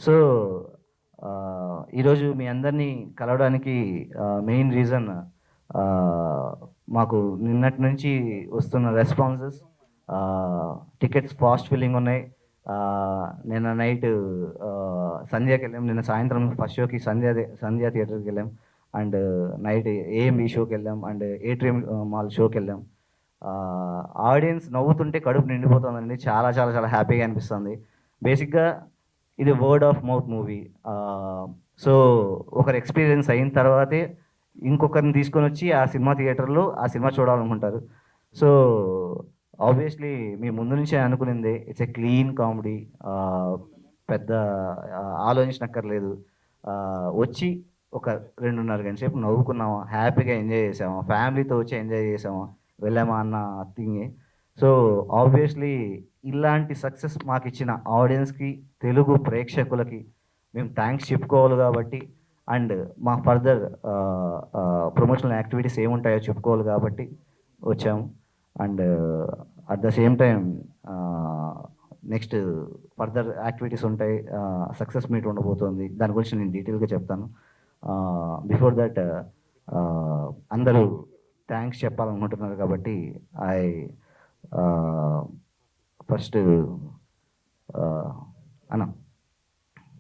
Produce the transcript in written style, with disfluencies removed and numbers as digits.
So ఈరోజు మీ అందరినీ కలవడానికి మెయిన్ రీజన్ మాకు నిన్నటి నుంచి వస్తున్న రెస్పాన్సెస్. టికెట్స్ ఫాస్ట్ ఫిల్లింగ్ ఉన్నాయి. నిన్న నైట్ సంధ్యాకి వెళ్ళాం. నిన్న సాయంత్రం ఫస్ట్ షోకి సంధ్య థియేటర్కి వెళ్ళాం. అండ్ నైట్ ఏఎంబి షోకి వెళ్ళాం. అండ్ ఏట్రియం మాల్ షోకి వెళ్ళాం. ఆడియన్స్ నవ్వుతుంటే కడుపు నిండిపోతుందండి. చాలా చాలా చాలా హ్యాపీగా అనిపిస్తుంది. బేసిక్గా ఇది word of mouth movie. So ఒకరు ఎక్స్పీరియన్స్ అయిన తర్వాతే ఇంకొకరిని తీసుకొని వచ్చి ఆ సినిమా థియేటర్లో ఆ సినిమా చూడాలనుకుంటారు. సో ఆబ్వియస్లీ మీ ముందు నుంచే అనుకునింది, ఇట్స్ ఎ క్లీన్ కామెడీ. పెద్ద ఆలోచించనక్కర్లేదు. వచ్చి ఒక 2:30 గంటల సేపు నవ్వుకున్నామా, హ్యాపీగా ఎంజాయ్ చేసామా, ఫ్యామిలీతో వచ్చి ఎంజాయ్ చేసామా, వెళ్ళామా అన్న థింగే. సో ఆబ్వియస్లీ ఇలాంటి సక్సెస్ మాకు ఇచ్చిన ఆడియన్స్కి, తెలుగు ప్రేక్షకులకి మేము థ్యాంక్స్ చెప్పుకోవాలి కాబట్టి, అండ్ మా ఫర్దర్ ప్రమోషనల్ యాక్టివిటీస్ ఏముంటాయో చెప్పుకోవాలి కాబట్టి వచ్చాము. And at the same time next further activities ఉంటాయి. సక్సెస్ మీట్ ఉండబోతోంది. దాని గురించి నేను డీటెయిల్గా చెప్తాను. బిఫోర్ దట్ అందరూ థ్యాంక్స్ చెప్పాలనుకుంటున్నారు కాబట్టి ఐ ఫస్ట్ అన్న